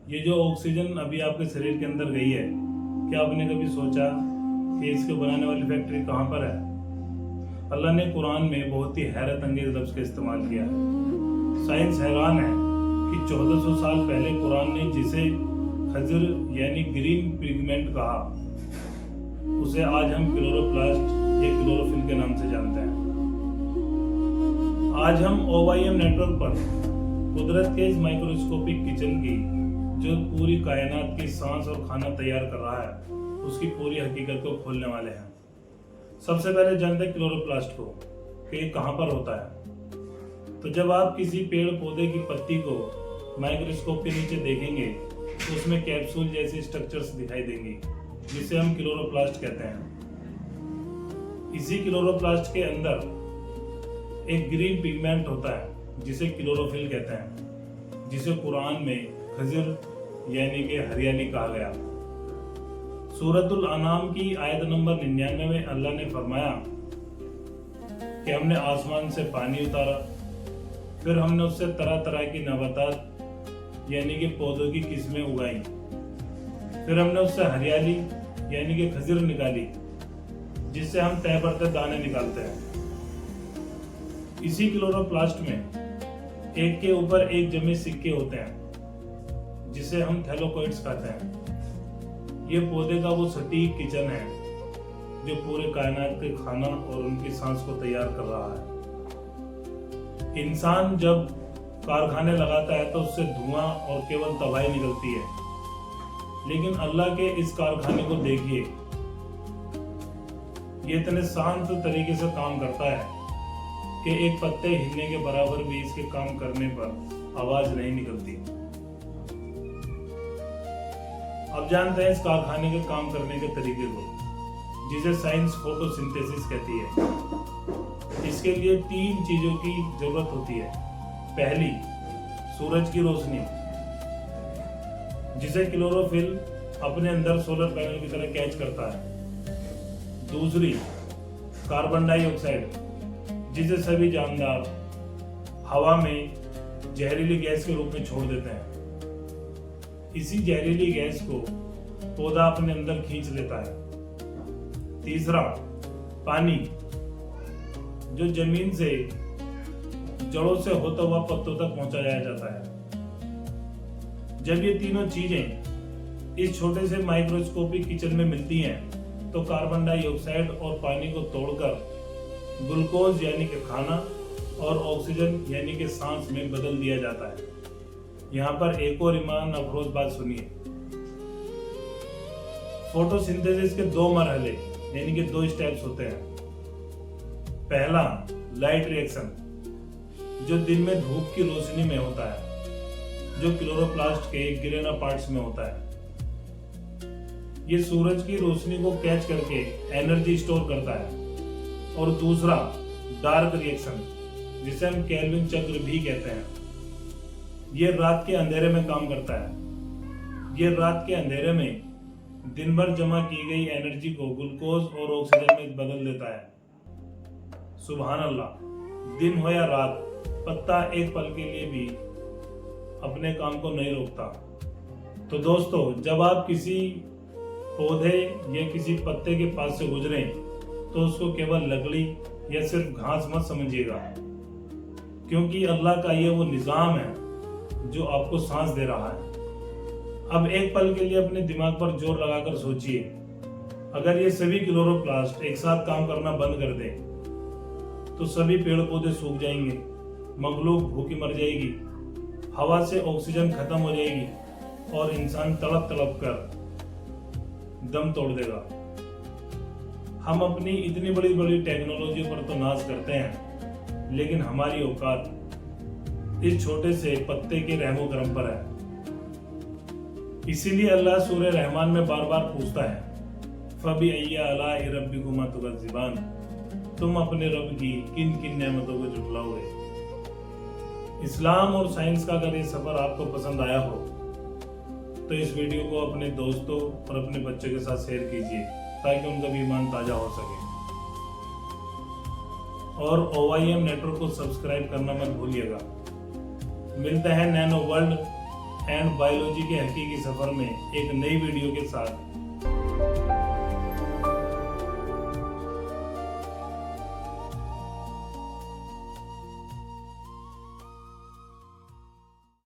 ये जो ऑक्सीजन अभी आपके शरीर के अंदर गई है, क्या आपने कभी सोचा कि इसको बनाने वाली फैक्ट्री कहाँ पर है? अल्लाह ने कुरान में बहुत ही हैरत अंगेज लफ्ज का इस्तेमाल किया है। साइंस हैरान है कि 1400 साल पहले कुरान ने जिसे खजर यानी ग्रीन पिगमेंट कहा, उसे आज हम क्लोरोप्लास्ट या क्लोरोफिल के नाम से जानते हैं। आज हम OYM नेटवर्क पर कुदरत के इस माइक्रोस्कोपिक किचन की जो पूरी कायनात की सांस और खाना तैयार कर रहा है, उसकी पूरी हकीकत को खोलने वाले हैं। सबसे पहले जानते हैं क्लोरोप्लास्ट को कि ये कहाँ पर होता है। तो जब आप किसी पेड़ पौधे की पत्ती को माइक्रोस्कोप के नीचे देखेंगे तो उसमें कैप्सूल जैसी स्ट्रक्चर्स दिखाई देंगी, जिसे हम क्लोरोप्लास्ट कहते हैं। इसी क्लोरोप्लास्ट के अंदर एक ग्रीन पिगमेंट होता है जिसे क्लोरोफिल कहते हैं, जिसे कुरान में खजर यानी कि हरियाली कहा गया। सूरतुल अनाम की आयत नंबर 99 में अल्लाह ने फरमाया कि हमने आसमान से पानी उतारा, फिर हमने उससे तरह तरह की नबातात यानी कि पौधों की किस्में उगाई, फिर हमने उससे हरियाली यानी कि खजर निकाली, जिससे हम तय परते दाने निकालते हैं। इसी क्लोरोप्लास्ट में एक के ऊपर एक जमे सिक्के होते हैं, जिसे हम थैलोकोइड्स कहते हैं। ये पौधे का वो सटीक किचन है जो पूरे कायनात के खाना और उनकी सांस को तैयार कर रहा है। इंसान जब कारखाने लगाता है तो उससे धुआं और केवल तबाही निकलती है, लेकिन अल्लाह के इस कारखाने को देखिए, ये इतने शांत तरीके से काम करता है कि एक पत्ते हिलने के बराबर भी इसके काम करने पर आवाज नहीं निकलती। अब जानते हैं इस कारखाने के काम करने के तरीके को, जिसे साइंस फोटोसिंथेसिस कहती है। इसके लिए 3 चीजों की जरूरत होती है। पहली, सूरज की रोशनी, जिसे क्लोरोफिल अपने अंदर सोलर पैनल की तरह कैच करता है। दूसरी, कार्बन डाइऑक्साइड, जिसे सभी जानदार हवा में जहरीली गैस के रूप में छोड़ देते हैं। इसी जहरीली गैस को पौधा अपने अंदर खींच लेता है। तीसरा, पानी, जो जमीन से जड़ों से होता हुआ पत्तों तक पहुंचाया जाता है। जब ये तीनों चीजें इस छोटे से माइक्रोस्कोपिक किचन में मिलती हैं, तो कार्बन डाइऑक्साइड और पानी को तोड़कर ग्लूकोज यानी कि खाना और ऑक्सीजन यानी कि सांस में बदल दिया जाता है। यहाँ पर एक और ईमान अफरोज बात सुनिए। फोटोसिंथेसिस के 2 मरहले यानी कि 2 स्टेप्स होते हैं। पहला, लाइट रिएक्शन, जो दिन में धूप की रोशनी में होता है, जो क्लोरोप्लास्ट के ग्रेना पार्ट्स में होता है। ये सूरज की रोशनी को कैच करके एनर्जी स्टोर करता है। और दूसरा, डार्क रिएक्शन, जिसे हम केल्विन चक्र भी कहते हैं। ये रात के अंधेरे में काम करता है। ये रात के अंधेरे में दिन भर जमा की गई एनर्जी को ग्लूकोज और ऑक्सीजन में बदल देता है। सुभान अल्लाह, दिन हो या रात, पत्ता एक पल के लिए भी अपने काम को नहीं रोकता। तो दोस्तों, जब आप किसी पौधे या किसी पत्ते के पास से गुजरें तो उसको केवल लकड़ी या सिर्फ घास मत समझिएगा, क्योंकि अल्लाह का ये वो निजाम है जो आपको सांस दे रहा है। अब एक पल के लिए अपने दिमाग पर जोर लगाकर सोचिए, अगर ये सभी क्लोरोप्लास्ट एक साथ काम करना बंद कर दे तो सभी पेड़ पौधे सूख जाएंगे, मखलूक भूखी मर जाएगी, हवा से ऑक्सीजन खत्म हो जाएगी और इंसान तड़प तड़प कर दम तोड़ देगा। हम अपनी इतनी बड़ी बड़ी टेक्नोलॉजी पर तो नाज करते हैं, लेकिन हमारी औकात इस छोटे से पत्ते के रहमो करम पर है। इसीलिए अल्लाह सूरह रहमान में बार बार पूछता है, फबी अय्या अलाई रब्बिकुमा तुकज़्ज़िबान, तुम अपने रब की किन किन नेमतों को झुठलाओगे। इस्लाम और साइंस का अगर ये सफर आपको पसंद आया हो तो इस वीडियो को अपने दोस्तों और अपने बच्चों के साथ शेयर कीजिए, ताकि उनका भी ईमान ताजा हो सके। और OYM नेटवर्क को सब्सक्राइब करना मत भूलिएगा। मिलते हैं नैनो वर्ल्ड एंड बायोलॉजी के हकीकी सफर में एक नई वीडियो के साथ